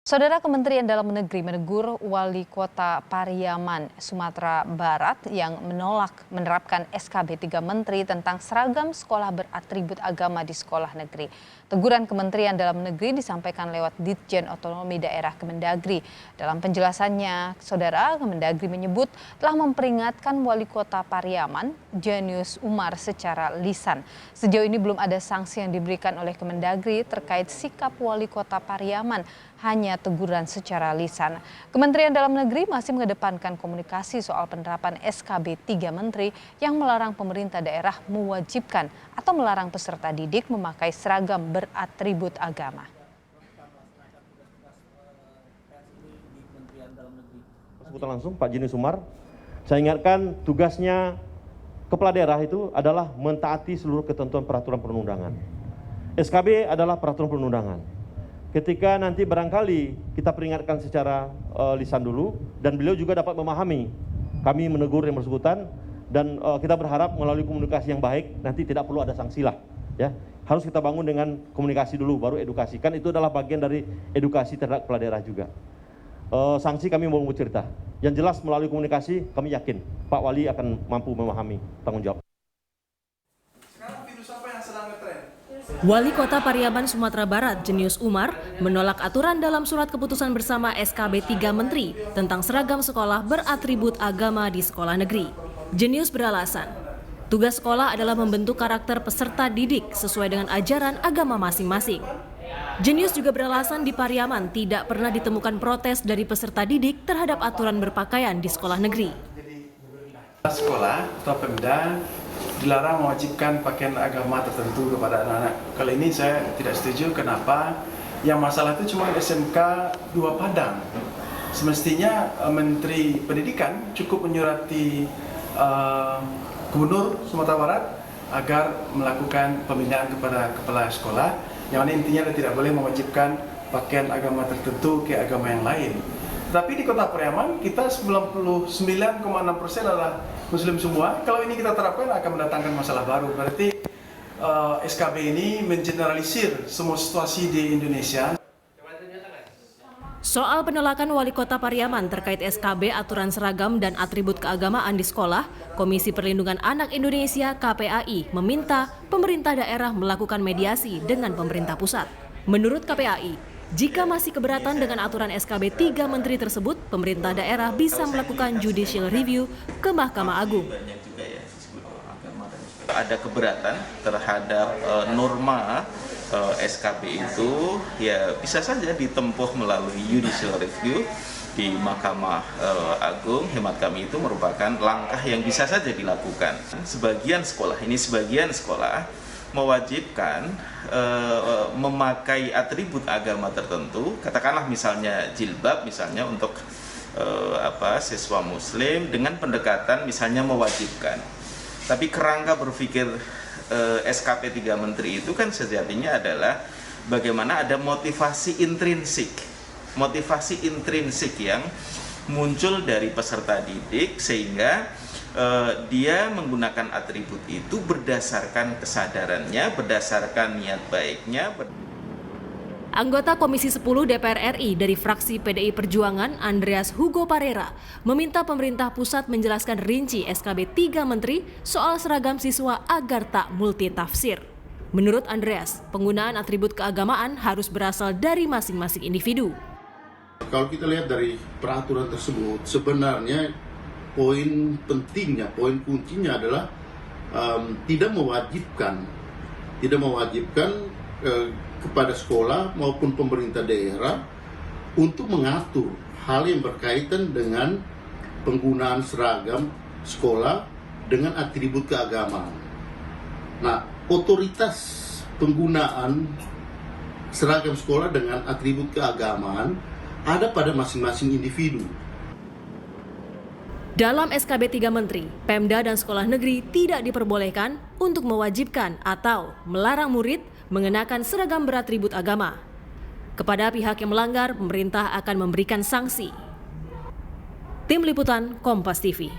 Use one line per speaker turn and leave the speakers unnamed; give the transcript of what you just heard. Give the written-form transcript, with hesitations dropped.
Saudara, Kementerian Dalam Negeri menegur Wali Kota Pariaman, Sumatera Barat yang menolak menerapkan SKB 3 Menteri tentang seragam sekolah beratribut agama di sekolah negeri. Teguran Kementerian Dalam Negeri disampaikan lewat Ditjen Otonomi Daerah Kemendagri. Dalam penjelasannya, Saudara, Kemendagri menyebut telah memperingatkan Wali Kota Pariaman, Jenius Umar secara lisan. Sejauh ini belum ada sanksi yang diberikan oleh Kemendagri terkait sikap Wali Kota Pariaman, hanya teguran secara lisan. Kementerian Dalam Negeri masih mengedepankan komunikasi soal penerapan SKB 3 Menteri yang melarang pemerintah daerah mewajibkan atau melarang peserta didik memakai seragam beratribut agama.
Sebutan langsung Pak Jenius Umar, saya ingatkan tugasnya kepala daerah itu adalah mentaati seluruh ketentuan peraturan perundangan. SKB adalah peraturan perundangan. Ketika nanti barangkali kita peringatkan secara lisan dulu dan beliau juga dapat memahami, kami menegur yang bersangkutan dan kita berharap melalui komunikasi yang baik nanti tidak perlu ada sanksi lah, ya. Harus kita bangun dengan komunikasi dulu baru edukasi, kan itu adalah bagian dari edukasi terhadap kepala daerah juga. Sanksi kami mau cerita, yang jelas melalui komunikasi kami yakin Pak Wali akan mampu memahami tanggung jawab.
Wali Kota Pariaman, Sumatera Barat, Jenius Umar, menolak aturan dalam surat keputusan bersama SKB 3 Menteri tentang seragam sekolah beratribut agama di sekolah negeri. Jenius beralasan, tugas sekolah adalah membentuk karakter peserta didik sesuai dengan ajaran agama masing-masing. Jenius juga beralasan di Pariaman tidak pernah ditemukan protes dari peserta didik terhadap aturan berpakaian di sekolah negeri.
Sekolah atau Pemda dilarang mewajibkan pakaian agama tertentu kepada anak-anak. Kali ini saya tidak setuju. Kenapa? Yang masalah itu cuma SMK 2 Padang. Semestinya Menteri Pendidikan cukup menyurati Gubernur Sumatera Barat agar melakukan pembinaan kepada kepala sekolah, yang mana intinya tidak boleh mewajibkan pakaian agama tertentu ke agama yang lain. Tapi di Kota Pariaman kita 99,6% adalah Muslim semua. Kalau ini kita terapkan akan mendatangkan masalah baru. Berarti SKB ini mengeneralisir semua situasi di Indonesia.
Soal penolakan Wali Kota Pariaman terkait SKB aturan seragam dan atribut keagamaan di sekolah, Komisi Perlindungan Anak Indonesia (KPAI) meminta pemerintah daerah melakukan mediasi dengan pemerintah pusat. Menurut KPAI, jika masih keberatan dengan aturan SKB 3 Menteri tersebut, pemerintah daerah bisa melakukan judicial review ke Mahkamah Agung.
Ada keberatan terhadap norma SKB itu, ya bisa saja ditempuh melalui judicial review di Mahkamah Agung. Hemat kami itu merupakan langkah yang bisa saja dilakukan. Sebagian sekolah mewajibkan memakai atribut agama tertentu, katakanlah misalnya jilbab misalnya untuk siswa muslim dengan pendekatan misalnya mewajibkan. Tapi kerangka berpikir SKB 3 Menteri itu kan sejatinya adalah bagaimana ada motivasi intrinsik yang muncul dari peserta didik sehingga dia menggunakan atribut itu berdasarkan kesadarannya, berdasarkan niat baiknya.
Anggota Komisi 10 DPR RI dari fraksi PDI Perjuangan, Andreas Hugo Parera, meminta pemerintah pusat menjelaskan rinci SKB 3 Menteri soal seragam siswa agar tak multitafsir. Menurut Andreas, penggunaan atribut keagamaan harus berasal dari masing-masing individu.
Kalau kita lihat dari peraturan tersebut, sebenarnya poin pentingnya, poin kuncinya adalah tidak mewajibkan kepada sekolah maupun pemerintah daerah untuk mengatur hal yang berkaitan dengan penggunaan seragam sekolah dengan atribut keagamaan. Nah, otoritas penggunaan seragam sekolah dengan atribut keagamaan ada pada masing-masing individu.
Dalam SKB 3 Menteri, Pemda dan sekolah negeri tidak diperbolehkan untuk mewajibkan atau melarang murid mengenakan seragam beratribut agama. Kepada pihak yang melanggar, pemerintah akan memberikan sanksi. Tim Liputan Kompas TV.